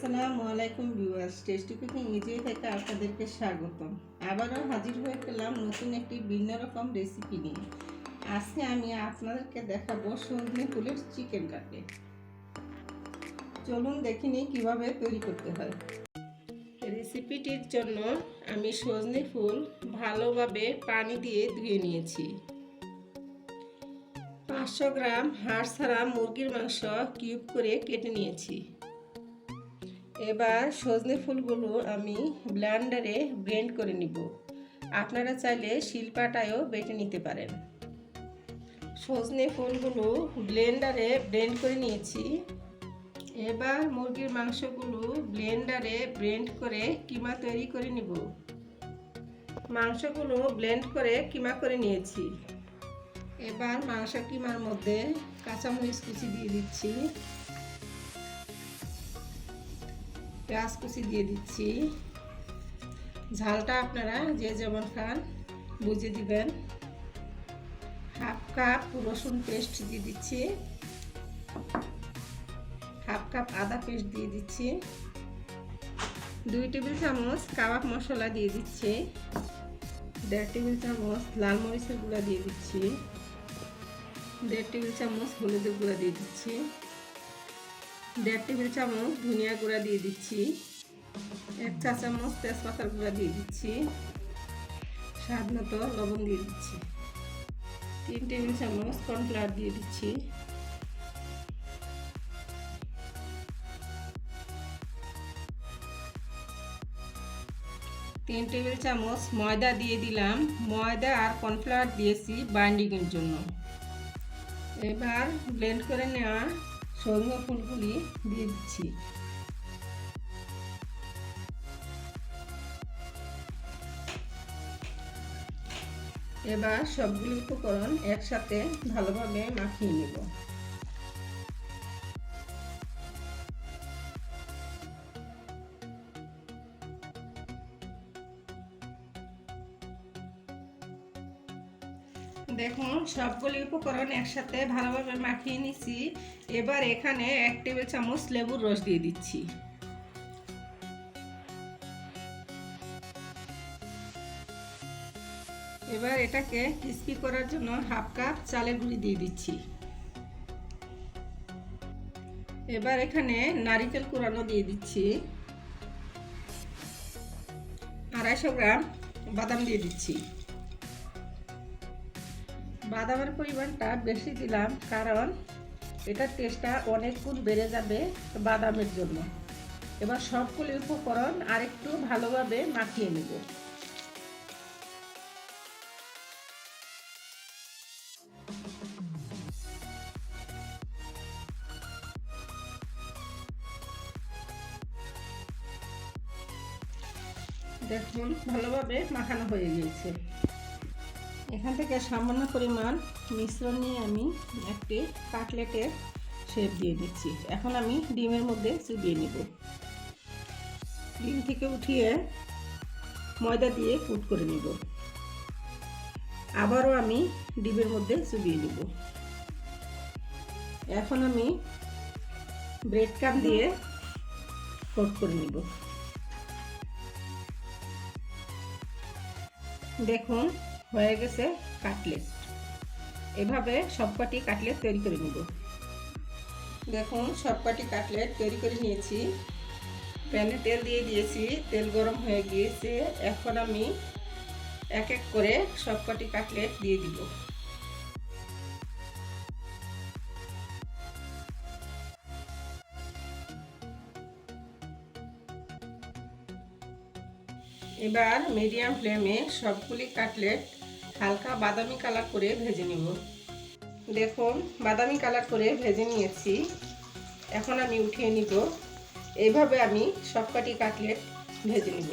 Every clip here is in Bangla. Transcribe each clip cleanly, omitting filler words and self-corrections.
আসসালামু আলাইকুম ভিউয়ার্স, টেস্টি কুকিং ইজি থেকে আপনাদেরকে স্বাগতম। আবারও হাজির হয়ে গেলাম নতুন একটি ভিন্ন রকম রেসিপি নিয়ে। আজকে আমি আপনাদেরকে দেখাবো সজনে ফুলের চিকেন কাটলেট। চলুন দেখে নিই কীভাবে তৈরি করতে হয়। রেসিপিটির জন্য আমি সজনে ফুল ভালোভাবে পানি দিয়ে ধুয়ে নিয়েছি। 500 গ্রাম হাড় ছাড়া মুরগির মাংস কিউব করে কেটে নিয়েছি। এবার সজনে ফুলগুলো আমি ব্লেন্ডারে ব্লেন্ড করে নিব। আপনারা চাইলে শিলপাটায়ও বেটে নিতে পারেন। সজনে ফুলগুলো ব্লেন্ডারে ব্লেন্ড করে নিয়েছি। এবার মুরগির মাংসগুলো ব্লেন্ডারে ব্লেন্ড করে কিমা তৈরি করে নিব। মাংসগুলো ব্লেন্ড করে কিমা করে নিয়েছি। এবার মাংস কিমার মধ্যে কাঁচামরিচ কুচি দিয়ে দিচ্ছি, পেঁয়াজ কুচি দিয়ে দিচ্ছি। ঝালটা আপনারা যে যেমন খান বুঝে দিবেন। হাফ কাপ রসুন পেস্ট দিয়ে দিচ্ছি, হাফ কাপ আদা পেস্ট দিয়ে দিচ্ছি, 2 টেবিল চামচ কাবাব মশলা দিয়ে দিচ্ছি, 1.5 টেবিল চামচ লাল মরিচের গুঁড়া দিয়ে দিচ্ছি, 1.5 টেবিল চামচ হলুদের গুঁড়া দিয়ে দিচ্ছি, 1.5 টেবিল চামচ ধনিয়া গুঁড়া দিয়ে দিচ্ছি, 1 চা চামচ তেজপাতার গুঁড়া দিয়ে দিচ্ছি, স্বাদ মতো লবণ দিয়ে দিচ্ছি, 3 টেবিল চামচ কর্নফ্লাওয়ার দিয়ে দিচ্ছি, 3 টেবিল চামচ ময়দা দিয়ে দিলাম। ময়দা আর কর্নফ্লাওয়ার দিয়েছি বাইন্ডিংয়ের জন্য। এবার ব্লেন্ড করে নেওয়া সজনে ফুলগুলি দিয়ে দিচ্ছি। এবার সবগুলি উপকরণ একসাথে ভালোভাবে মাখিয়ে নেব। দেখুন সবগুলি উপকরণ একসাথে ভালোভাবে মাখিয়ে নিছি। এবার এখানে 1 টেবিল চামচ লেবুর রস দিয়ে দিচ্ছি। এবার এটাকে ক্রিস্পি করার জন্য হাফ কাপ চালের গুঁড়ি দিয়ে দিচ্ছি। এবার এখানে নারকেল কোরানো দিয়ে দিচ্ছি, 250 গ্রাম বাদাম দিয়ে দিচ্ছি। বাদামের পরিমাণটা বেশি দিলাম কারণ এটার টেস্টটা অনেক গুণ বেড়ে যাবে বাদামের জন্য। এবার সবগুলি উপকরণ আরেকটু ভালোভাবে মাখিয়ে নেব। দেখুন ভালোভাবে মাখানো হয়ে গিয়েছে। এখান থেকে সামান্য পরিমাণ মিশ্রণ নিয়ে আমি একটি কাটলেটের শেপ দিয়ে দিচ্ছি। এখন আমি ডিমের মধ্যে চুবিয়ে নেব। ডিম থেকে উঠিয়ে ময়দা দিয়ে কুট করে নেব। আবারও আমি ডিমের মধ্যে চুবিয়ে নেব। এখন আমি ব্রেড ক্রাম্ব দিয়ে কোট করে নেব। দেখুন হয়ে গেছে কাটলেট। এভাবে সবকটি কাটলেট তৈরি করে নেব। দেখুন সবকটি কাটলেট তৈরি করে নিয়েছি। প্যানে তেল দিয়ে দিয়েছি, তেল গরম হয়ে গিয়েছে। এখন আমি এক এক করে সবকটি কাটলেট দিয়ে দিব। এবার মিডিয়াম ফ্লেমে সবগুলি কাটলেট হালকা বাদামি কালার করে ভেজে নেব। দেখুন বাদামি কালার করে ভেজে নিয়েছি। এখন আমি উঠিয়ে নিব। এইভাবে আমি সবকটি কাটলেট ভেজে নিব।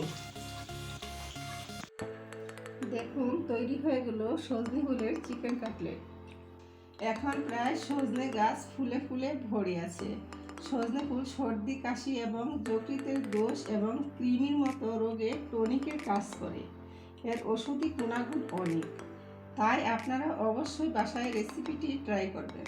দেখুন তৈরি হয়ে গেল সজনে ফুলের চিকেন কাটলেট। এখন প্রায় সজনে গাছ ফুলে ফুলে ভরে আছে। সজনে ফুল সর্দি, কাশি এবং যকৃতের দোষ এবং কৃমির মতো রোগে টনিকের কাজ করে। এর ওষুধি গুণাগুণ অনেক, তাই আপনারা অবশ্যই বাসায় রেসিপিটি ট্রাই করবেন।